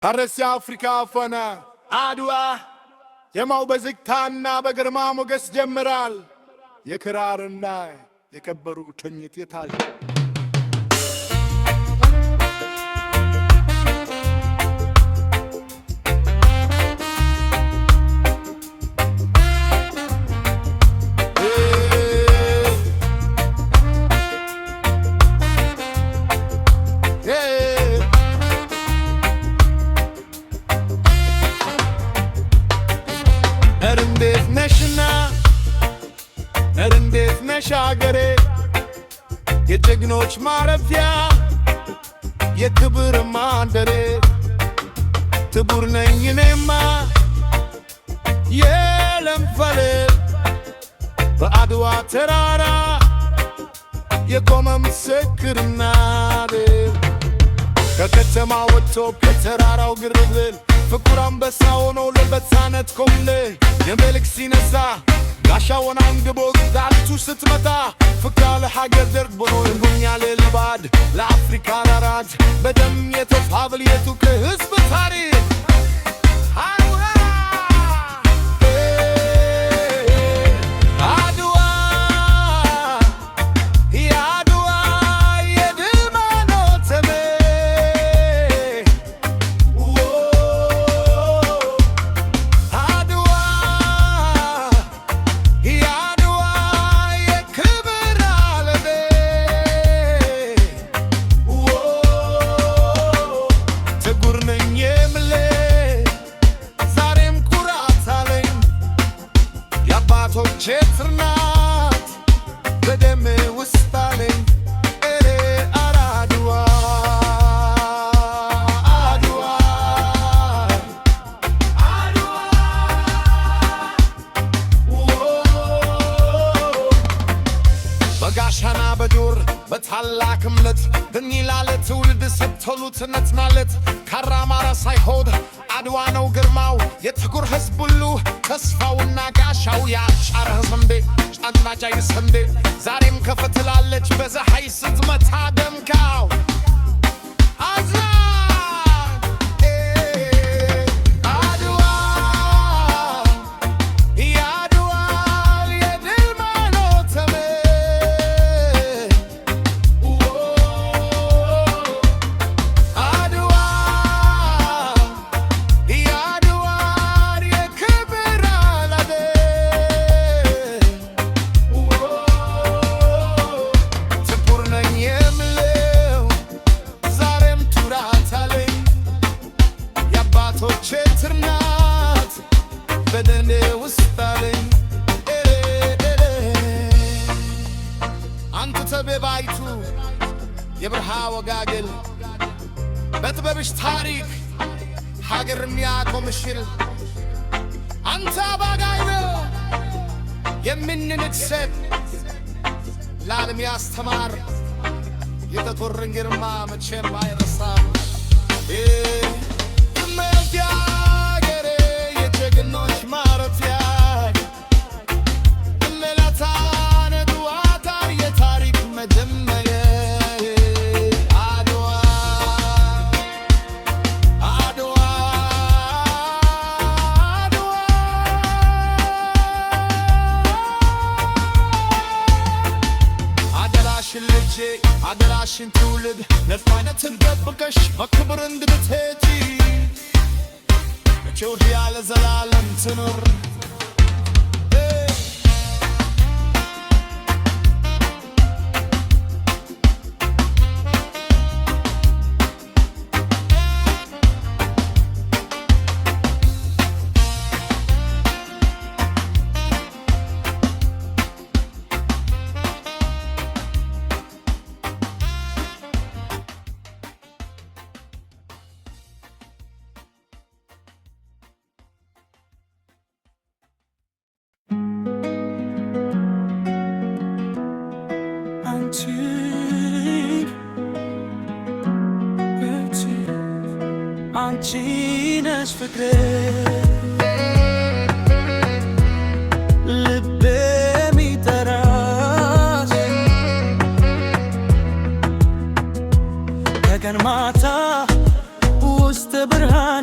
አረስ የአፍሪካ ፈና አድዋ የማው በዝግታና በግርማ ሞገስ ጀምራል። የክራርና የከበሩ ትኝት የታል እንዴት ነሻገሬ የጀግኖች ማረፊያ የክብር ማንደሬ ትቡር ነኝ እኔማ የለምፈሌ በአድዋ ተራራ የቆመ ምስክርና ከከተማ ወጥቶ ከተራራው ግርብል ፍቁር አንበሳ ሆኖ ለበታነት ኮምሌ የመልክ ሲነሳ ጋሻውን አንግቦ ዳልቱ ስትመታ ፍቅር ለሀገር ደርግ ቦኖ ይሁኛል ልባድ ለአፍሪካ አራራት በደም የተፋብል የቱክ ሕዝብ ታሪክ ቼትርናት በደሜ ውስጥ አለኝ እኔ አድዋ አድዋ አድዋ በጋሻና በዱር በታላቅ እምነት እኒህ ላለ ትውልድ ሰጥተሉትነት ማለት ካራማራ ሳይሆን አድዋ ነው ግርማው የጥቁር ሕዝብ ሁሉ ተስፋውና ጋሻው ያሻረህ ሰንዴ ጫንላጃይ ሰንዴ ዛሬም ከፈትላለች በፀሐይ ስትመታ ደምቃው ቼትርናት በደሜ ውስጥ አለኝ አንቱ ተቤባይቱ የብርሃ ወጋገል በጥበብሽ ታሪክ ሀገር የሚያቆምሽል አንተ አባጋይ ነው የምንንግሰት ለዓለም ያስተማር የጥቁርን ግርማ መቼም አይረሳም። ሀገሬ የጀግኖች ማረፊያ መላታነ ድዋታ የታሪክ መጀመሪያ አድዋ አድዋ አድዋ አደራሽን ልጄ አደራሽን ትውልድ ነፃነትን ጠብቀሽ በክብር እንድትሄጂ ኢትዮጵያ ለዘላለም ትኑር። አንቺ ነሽ ፍቅሬ ልቤ የሚጠራሽ ከቀን ማታ ውስጥ ብርሃን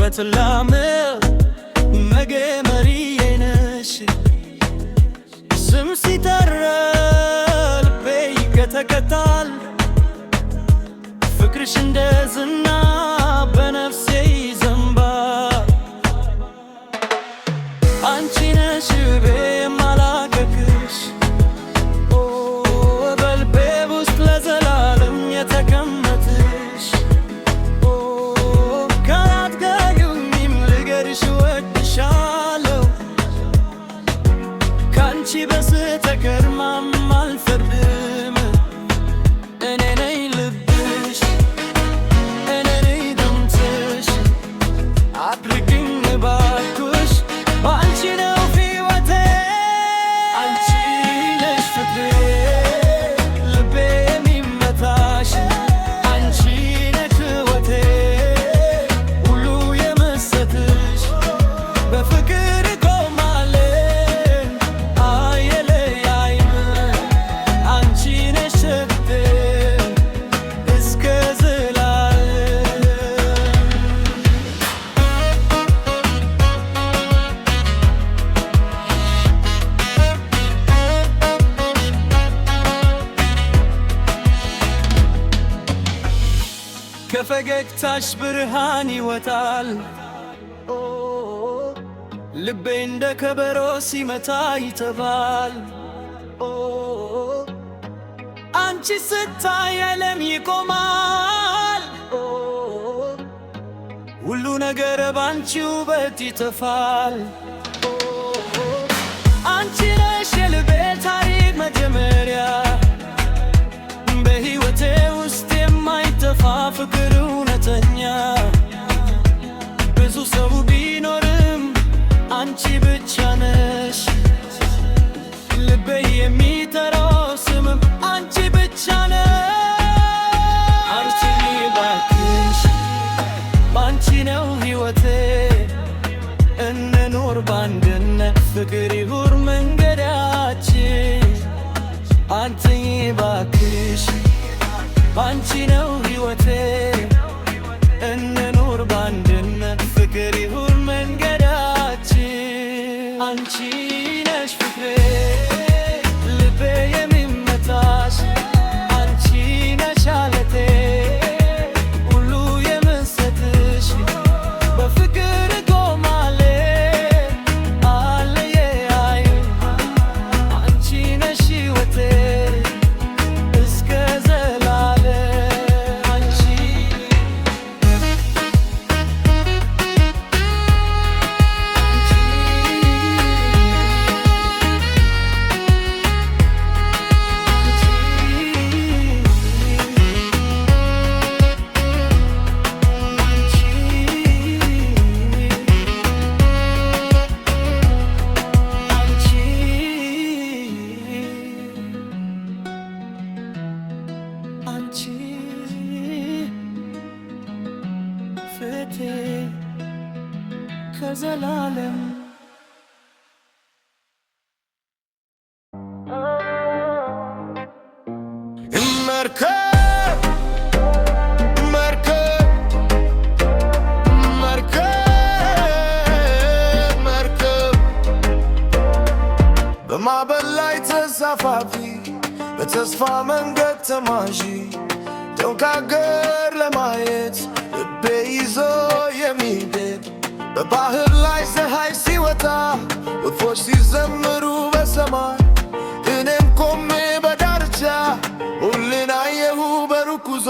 በትላምር ነገ መሪዬ ነሽ ስም ሲጠራ ልቤ ይቀጠቀጣል ፍቅርሽ እንደ ዝናብ በነፍሴ ይዘንባል አንቺ ነሽ ውቤ የማላቀቅሽ በልቤ ውስጥ ለዘላለም የተቀመጥሽ ካላትጋዩኝም ልገርሽ እወድሻለሁ ካንቺ በስተቀር ማንም አልፈርድም እኔ ነኝ ልብሽ እኔ ነኝ ድምፅሽ አድርግኝ እባክሽ አንቺ ነው ሕይወቴ አንቺ ነሽ ፍቅሬ ልቤ የሚመታሽ አንቺ ነሽ ሕይወቴ ሁሉ የምሰጥሽ በፍቅር ቆማለን አይለያይም አንቺ ነሽ ሸግቴ እስከ ዘላለም ከፈገግታሽ ብርሃን ይወጣል ልቤ እንደ ከበሮ ሲመታ ይተባል አንቺ ስታይ ዓለም ይቆማል ሁሉ ነገር ባንቺ ውበት ይተፋል አንቺ ነሽ የልቤ ታሪክ መጀመሪያ በሕይወቴ ውስጥ የማይጠፋ ፍቅር እውነተኛ ብዙ ሰው ቢኖርም አንቺ ብቻ ነሽ ልቤ የሚጠራው ስምም አንቺ ብቻ ነሽ አንቺ እባክሽ ባንቺ ነው ሕይወቴ እንኑር ባንድነት ፍቅር ይሁን መንገዳችን አንቺ እባክሽ ባንቺ ነው ሕይወቴ እንኑር ባንድነት ፍቅር ይሁን መንገዳችን አንቺ ነሽ ፍቅሬ ልቤ የሚመታሽ አንቺ ነሽ አለቴ ሁሉ የምሰጥሽ በፍቅር ቆማለን አለያይም አንቺ ነሽ ሕይወቴ እስከ ዘላለም አንቺ አንቺ ፍቴ ከዘላለም መርከብ መርከብ መርከብ መርከብ በማዕበል ላይ ተሳፋፊ በተስፋ መንገድ ተማዢ ደውቅ አገር ለማየት ልቤ ይዞ የሚሄድ በባህር ላይ ፀሐይ ሲወጣ ወፎች ሲዘምሩ በሰማይ እኔም ቆሜ በዳርቻ ሁሉን አየሁ በሩቅ ጉዞ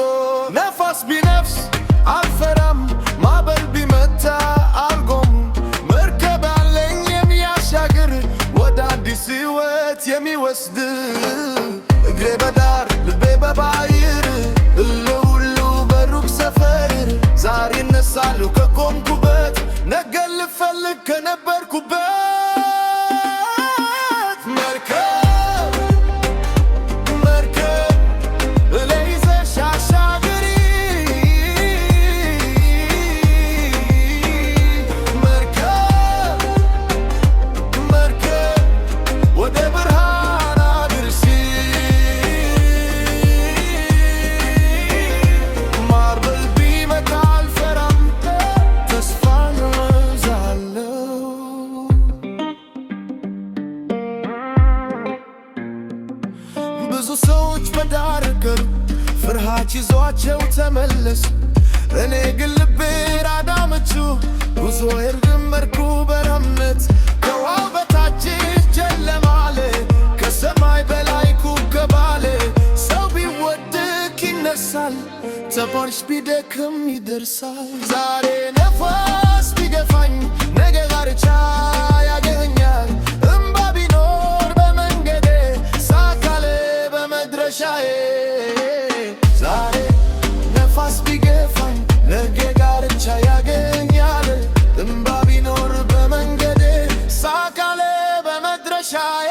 ነፋስ ቢነፍስ አልፈራም ማዕበል ቢመታ አልቆም መርከብ አለኝ የሚያሻግር ወደ አዲስ ሕይወት የሚወስድ እግሬ በዳር ልቤ በባሕር ሁሉ በሩቅ ሰፈር ዛሬ እነሳለሁ ከቆምኩበት ነገ ልፈልግ ከነበርኩበት መርከብ መርከብ ለይዘሽ አሻግሪ መርከብ መርከብ ወደ ብርሃን አድርሺ ማዕበል ቢመታ አልፈራም ተስፋ ተመለስ እኔ ግን ልቤ ራዳመቹ ጉዞ የጀመርኩ በረምነት ከውሃው በታች ጨለማለ ከሰማይ በላይ ኮከብ አለ ሰው ቢወድቅ ይነሳል ተባርሽ ቢደክም ይደርሳል ዛሬ ነፋስ ቢገፋኝ ነገ ዳርቻ ያገኛል እምባ ቢኖር በመንገዴ ሳካለ በመድረሻዬ ዛሬ ነፋስ ቢገፋኝ ነገ ዳርቻ ያገኛል እምባ ቢኖር በመንገዴ ሳካለ በመድረሻዬ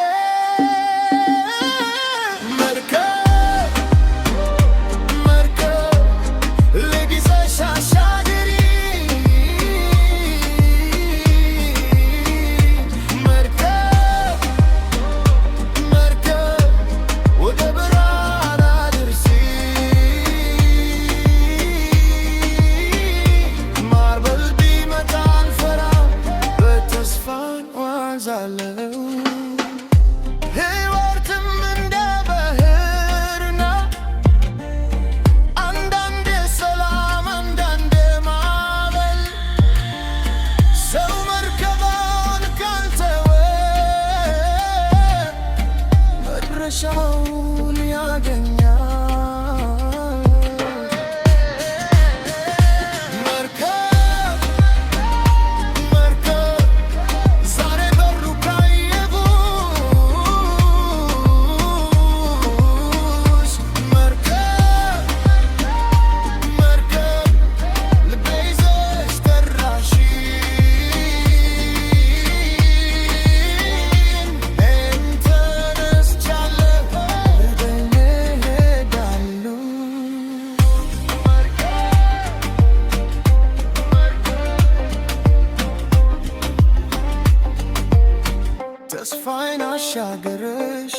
ሕይወትም እንደ ባህር ናት አንዳንዴ ሰላም አንዳንዴ ማዕበል ሰው መርከቧን ካልተወ መድረሻውን ያገኛል ተስፋዬን አሻገረሽ